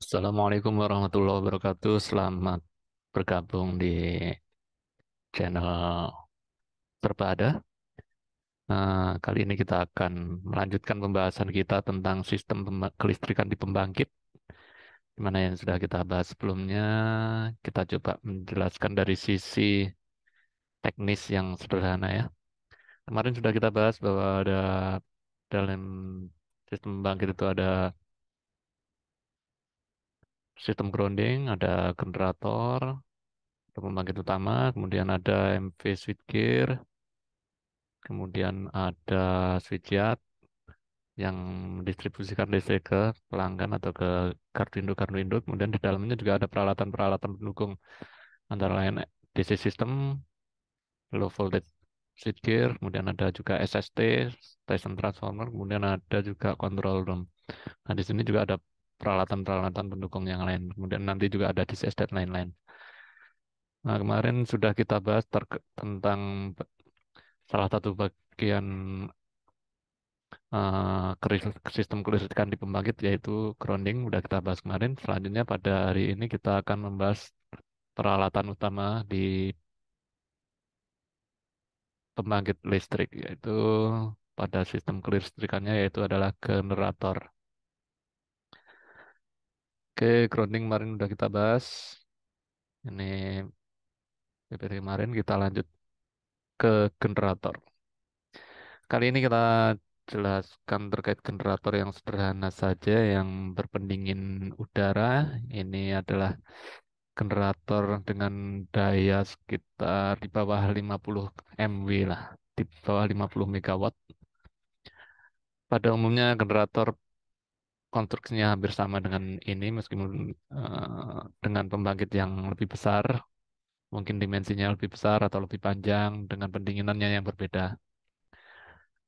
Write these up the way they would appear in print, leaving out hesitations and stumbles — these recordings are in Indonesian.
Assalamualaikum warahmatullahi wabarakatuh. Selamat bergabung di channel Terpada. Kali ini kita akan melanjutkan pembahasan kita tentang sistem kelistrikan di pembangkit. Di mana yang sudah kita bahas sebelumnya, kita coba menjelaskan dari sisi teknis yang sederhana ya. Kemarin sudah kita bahas bahwa ada dalam sistem pembangkit itu ada sistem grounding, ada generator, ada pembangkit utama, kemudian ada MV switchgear, kemudian ada switchyard yang mendistribusikan listrik ke pelanggan atau ke gardu induk. Kemudian di dalamnya juga ada peralatan-peralatan pendukung antara lain DC system, low voltage switchgear, kemudian ada juga SST, station transformer, kemudian ada juga control room. Nah, di sini juga ada peralatan-peralatan pendukung yang lain. Kemudian nanti juga ada DCS dan lain-lain. Nah, kemarin sudah kita bahas tentang salah satu bagian sistem kelistrikan di pembangkit yaitu grounding udah kita bahas kemarin. Selanjutnya pada hari ini kita akan membahas peralatan utama di pembangkit listrik yaitu pada sistem kelistrikannya yaitu adalah generator. Oke, grounding kemarin udah kita bahas. Ini PPT kemarin kita lanjut ke generator. Kali ini kita jelaskan terkait generator yang sederhana saja yang berpendingin udara. Ini adalah generator dengan daya sekitar di bawah 50 MW lah, di bawah 50 megawatt. Pada umumnya generator konstruksinya hampir sama dengan ini, meskipun dengan pembangkit yang lebih besar, mungkin dimensinya lebih besar atau lebih panjang, dengan pendinginannya yang berbeda.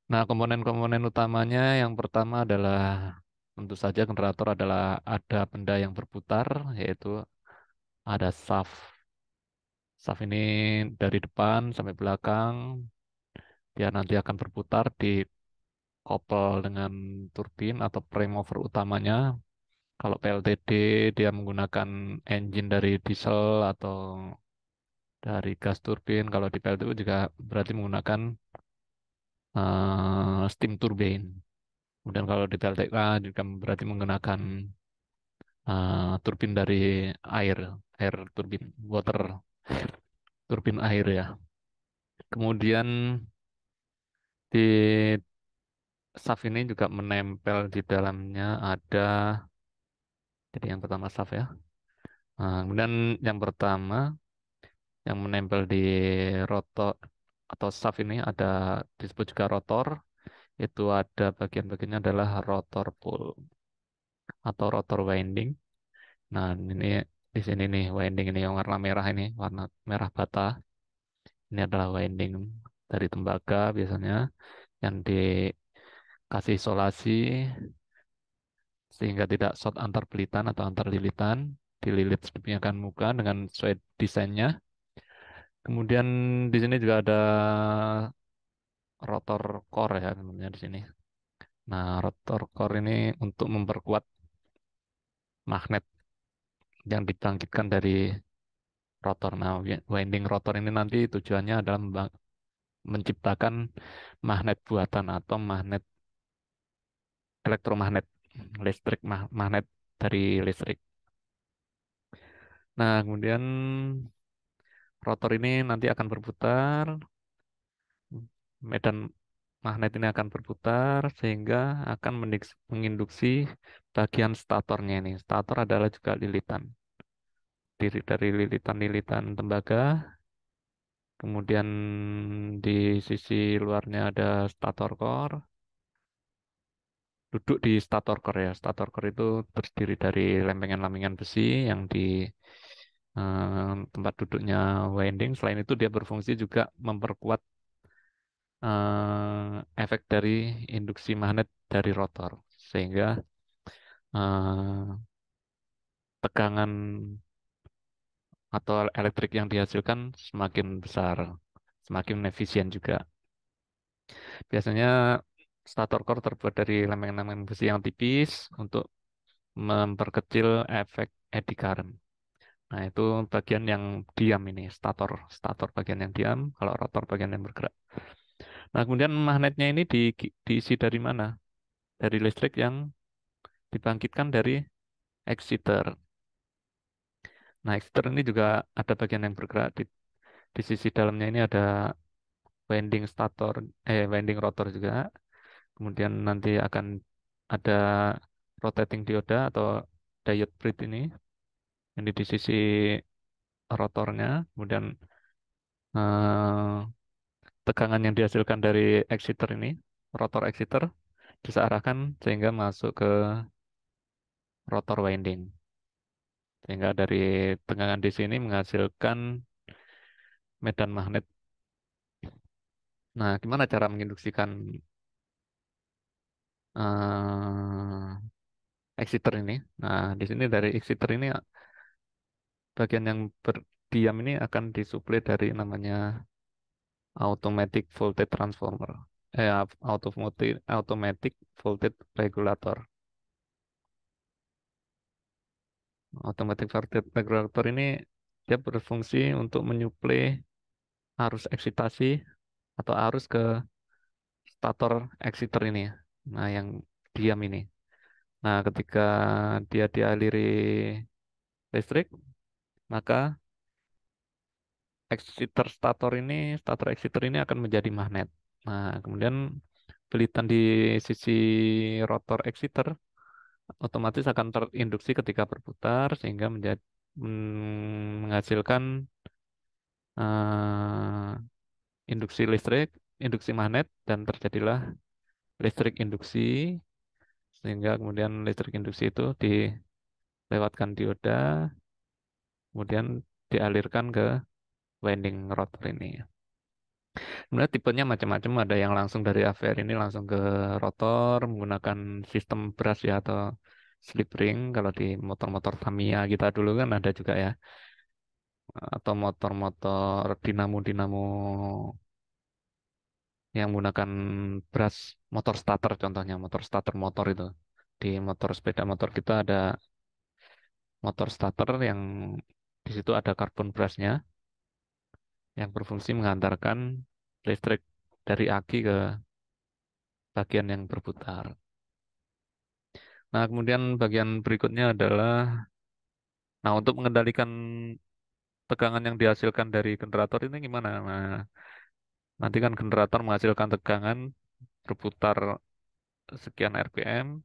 Nah, komponen-komponen utamanya yang pertama adalah tentu saja generator adalah ada benda yang berputar, yaitu ada shaft. Shaft ini dari depan sampai belakang, dia nanti akan berputar di couple dengan turbin atau prime mover utamanya. Kalau PLTD dia menggunakan engine dari diesel atau dari gas turbin. Kalau di PLTU juga berarti menggunakan steam turbine. Kemudian kalau di PLTK juga berarti menggunakan turbin dari air, air turbin, water turbin air ya. Kemudian di shaft ini juga menempel di dalamnya ada, jadi yang pertama shaft ya. Kemudian yang pertama yang menempel di rotor atau shaft ini ada disebut juga rotor. Itu ada bagian-bagiannya adalah rotor pull atau rotor winding. Nah, ini di sini nih winding ini yang warna merah ini, warna merah bata. Ini adalah winding dari tembaga biasanya yang dikasih isolasi sehingga tidak short antar pelitan atau antar lilitan. Dililit sedemikian muka dengan sesuai desainnya. Kemudian di sini juga ada rotor core ya sebenarnya di sini. Nah, rotor core ini untuk memperkuat magnet yang dibangkitkan dari rotor. Nah, winding rotor ini nanti tujuannya adalah menciptakan magnet buatan atau magnet elektromagnet listrik, magnet dari listrik. Nah, kemudian rotor ini nanti akan berputar, medan magnet ini akan berputar sehingga akan menginduksi bagian statornya ini. Stator adalah juga lilitan. Diri dari lilitan-lilitan tembaga. Kemudian di sisi luarnya ada stator core. Duduk di stator core ya. Stator core itu terdiri dari lempengan-lempengan besi yang di tempat duduknya winding. Selain itu dia berfungsi juga memperkuat efek dari induksi magnet dari rotor. Sehingga eh, tegangan atau elektrik yang dihasilkan semakin besar, semakin efisien juga. Biasanya stator core terbuat dari lempengan-lempengan besi yang tipis untuk memperkecil efek eddy current. Nah, itu bagian yang diam ini, stator. Stator bagian yang diam, kalau rotor bagian yang bergerak. Nah, kemudian magnetnya ini diisi dari mana? Dari listrik yang dibangkitkan dari exciter. Nah, exciter ini juga ada bagian yang bergerak. Di sisi dalamnya ini ada winding stator, winding rotor juga. Kemudian nanti akan ada rotating dioda atau diode breed ini. Ini di sisi rotornya. Kemudian eh, tegangan yang dihasilkan dari exciter ini, rotor exciter, disearahkan sehingga masuk ke rotor winding. Sehingga dari tegangan di sini menghasilkan medan magnet. Nah, gimana cara menginduksikan exciter ini? Nah, di sini dari exciter ini bagian yang berdiam ini akan disuplai dari namanya automatic voltage transformer. Automatic voltage regulator. Automatic voltage regulator ini dia berfungsi untuk menyuplai arus eksitasi atau arus ke stator exciter ini. Nah, yang diam ini. Nah, ketika dia dialiri listrik, maka stator exciter ini akan menjadi magnet. Nah, kemudian pelitan di sisi rotor exciter otomatis akan terinduksi ketika berputar sehingga menghasilkan eh, induksi listrik, induksi magnet dan terjadilah listrik induksi sehingga kemudian listrik induksi itu dilewatkan dioda kemudian dialirkan ke winding rotor ini. Sebenarnya tipenya macam-macam, ada yang langsung dari AVR ini langsung ke rotor menggunakan sistem brush ya atau slip ring kalau di motor-motor Tamiya kita dulu kan ada juga ya, atau motor-motor dinamo-dinamo yang menggunakan brush motor starter, contohnya motor starter motor itu. Di motor sepeda motor kita ada motor starter yang di situ ada karbon brushnya yang berfungsi mengantarkan listrik dari aki ke bagian yang berputar. Nah, kemudian bagian berikutnya adalah, nah untuk mengendalikan tegangan yang dihasilkan dari generator ini gimana? Nah, nanti kan generator menghasilkan tegangan berputar sekian RPM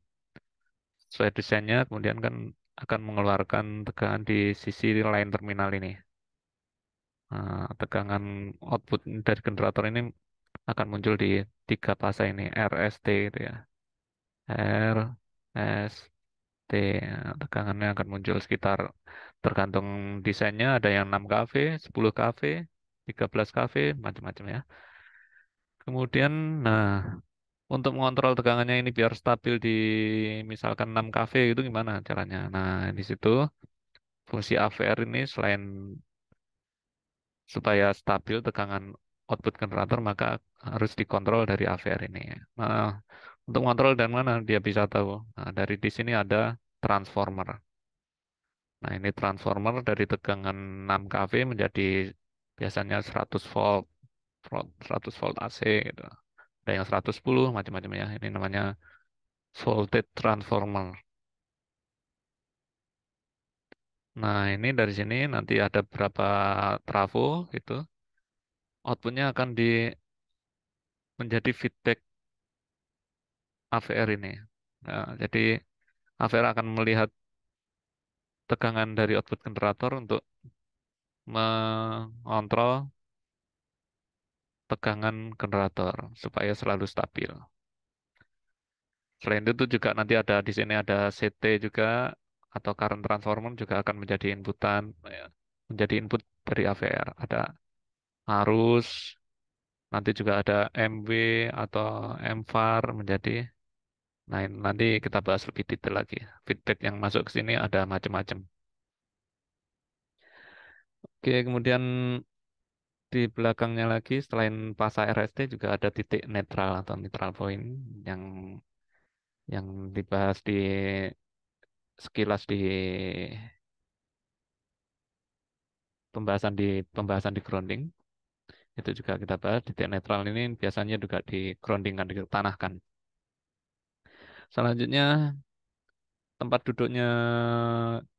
sesuai desainnya, kemudian kan akan mengeluarkan tegangan di sisi lain terminal ini. Nah, tegangan output dari generator ini akan muncul di tiga fase ini, RST itu ya. R, S, T. Nah, tegangannya akan muncul sekitar tergantung desainnya ada yang 6 kV, 10 kV, 13 kV, macam-macam ya. Kemudian, nah untuk mengontrol tegangannya ini biar stabil di misalkan 6 kV itu gimana caranya? Nah, di situ fungsi AVR ini selain supaya stabil tegangan output generator maka harus dikontrol dari AVR ini. Nah, untuk mengontrol dari mana dia bisa tahu? Nah, dari di sini ada transformer. Nah, ini transformer dari tegangan 6 kV menjadi biasanya 100 volt, 100 volt AC gitu. Ada yang 110 macam-macam ya. Ini namanya voltage transformer. Nah, ini dari sini nanti ada berapa trafo gitu. Outputnya akan menjadi feedback AVR ini. Nah, jadi AVR akan melihat tegangan dari output generator untuk mengontrol tegangan generator supaya selalu stabil. Selain itu juga nanti ada di sini ada CT juga atau current transformer juga akan menjadi inputan ya, menjadi input dari AVR. Ada arus, nanti juga ada MV atau MVAR menjadi. Nah, nanti kita bahas lebih detail lagi. Feedback yang masuk ke sini ada macam-macam. Oke, kemudian di belakangnya lagi selain fasa RST juga ada titik netral atau neutral point yang yang dibahas di sekilas di pembahasan di grounding. Itu juga kita bahas. Titik netral ini biasanya juga di groundingkan, ditanahkan. Selanjutnya tempat duduknya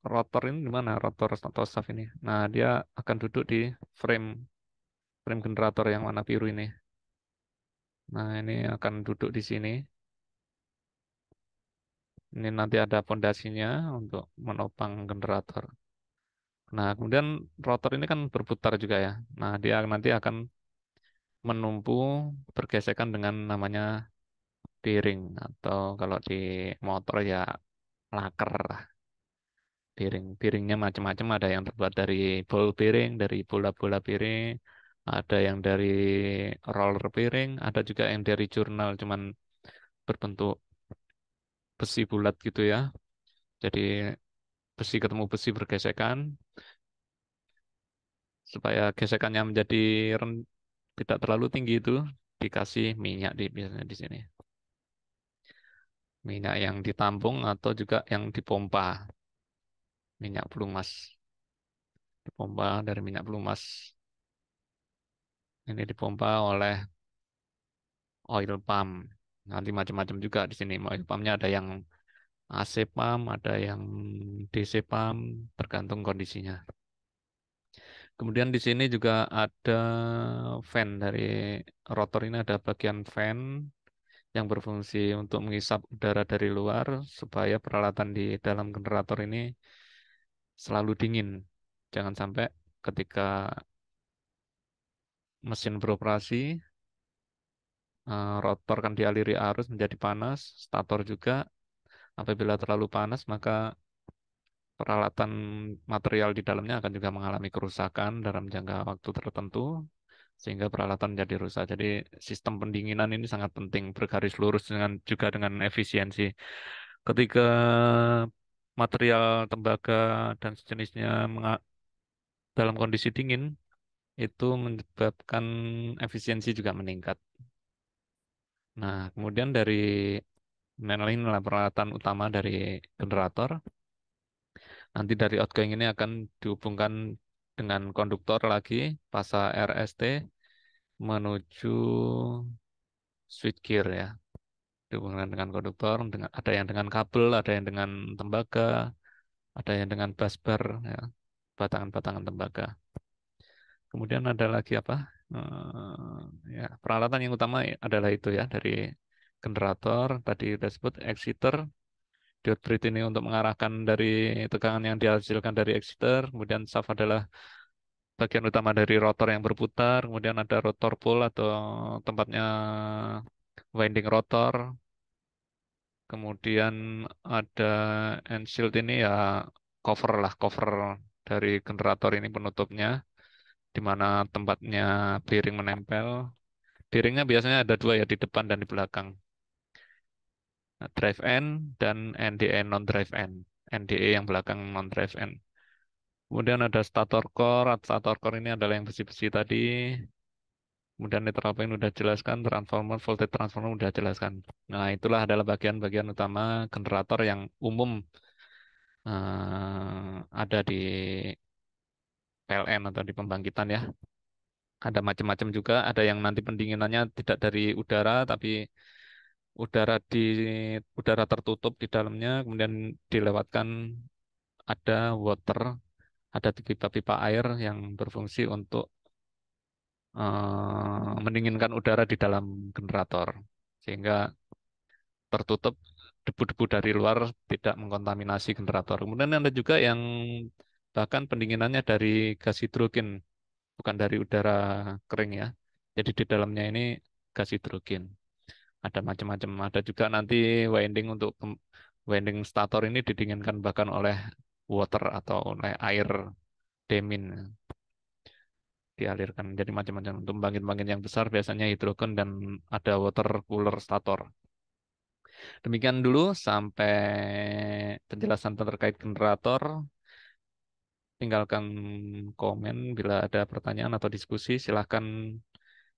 rotor ini di mana? Rotor atau shaft ini. Nah, dia akan duduk di frame frame generator yang warna biru ini. Nah, ini akan duduk di sini. Ini nanti ada pondasinya untuk menopang generator. Nah, kemudian rotor ini kan berputar juga ya. Nah, dia nanti akan menumpu bergesekan dengan namanya bearing atau kalau di motor ya laker lah. Bearingnya macam-macam, ada yang terbuat dari ball bearing, dari bola-bola bearing, ada yang dari roller bearing, ada juga yang dari jurnal cuman berbentuk besi bulat gitu ya. Jadi besi ketemu besi bergesekan supaya gesekannya menjadi tidak terlalu tinggi itu dikasih minyak biasanya di sini. Minyak yang ditampung atau juga yang dipompa, minyak pelumas. Dipompa dari minyak pelumas. Ini dipompa oleh oil pump. Nanti macam-macam juga di sini. Oil pumpnya ada yang AC pump, ada yang DC pump, tergantung kondisinya. Kemudian di sini juga ada fan dari rotor ini, ada bagian fan yang berfungsi untuk mengisap udara dari luar supaya peralatan di dalam generator ini selalu dingin. Jangan sampai ketika mesin beroperasi, rotor kan dialiri arus menjadi panas, stator juga. Apabila terlalu panas, maka peralatan material di dalamnya akan juga mengalami kerusakan dalam jangka waktu tertentu, sehingga peralatan jadi rusak. Jadi sistem pendinginan ini sangat penting, bergaris lurus juga dengan efisiensi. Ketika material tembaga dan sejenisnya dalam kondisi dingin, itu menyebabkan efisiensi juga meningkat. Nah, kemudian dari ini adalah peralatan utama dari generator. Nanti dari outgoing ini akan dihubungkan dengan konduktor lagi, pasa RST menuju switchgear ya. Dihubungkan dengan konduktor, ada yang dengan kabel, ada yang dengan tembaga, ada yang dengan busbar, ya, batangan-batangan tembaga. Kemudian ada lagi apa? Ya, peralatan yang utama adalah itu ya, dari generator tadi sudah sebut exciter, diode breed ini untuk mengarahkan dari tegangan yang dihasilkan dari exciter. Kemudian shaft adalah bagian utama dari rotor yang berputar. Kemudian ada rotor pole atau tempatnya winding rotor. Kemudian ada end shield ini ya cover dari generator ini penutupnya, di mana tempatnya bearing menempel. Bearingnya biasanya ada dua ya, di depan dan di belakang. Nah, drive end dan NDE non drive end. NDE yang belakang non drive end. Kemudian ada stator core. Stator core ini adalah yang besi-besi tadi. Kemudian netral point udah jelaskan, transformer, voltage transformer udah jelaskan. Nah, itulah adalah bagian-bagian utama generator yang umum ada di PLN atau di pembangkitan ya. Ada macam-macam juga, ada yang nanti pendinginannya tidak dari udara, tapi udara di udara tertutup di dalamnya, kemudian dilewatkan ada water, ada pipa-pipa air yang berfungsi untuk mendinginkan udara di dalam generator, sehingga tertutup, debu-debu dari luar tidak mengkontaminasi generator. Kemudian ada juga yang bahkan pendinginannya dari gas hidrogen, bukan dari udara kering ya. Jadi di dalamnya ini gas hidrogen. Ada macam-macam. Ada juga nanti winding untuk winding stator ini didinginkan bahkan oleh water atau oleh air demin, dialirkan. Jadi macam-macam. Untuk pembangkit-pembangkit yang besar biasanya hidrogen dan ada water cooler stator. Demikian dulu sampai penjelasan terkait generator. Tinggalkan komen bila ada pertanyaan atau diskusi, silahkan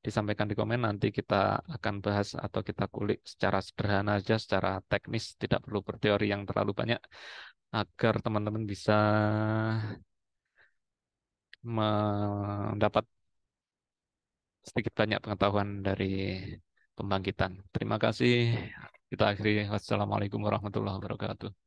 disampaikan di komen. Nanti kita akan bahas atau kita kulik secara sederhana saja, secara teknis, tidak perlu berteori yang terlalu banyak. agar teman-teman bisa mendapat sedikit banyak pengetahuan dari pembangkitan. Terima kasih. Kita akhiri. Wassalamualaikum warahmatullahi wabarakatuh.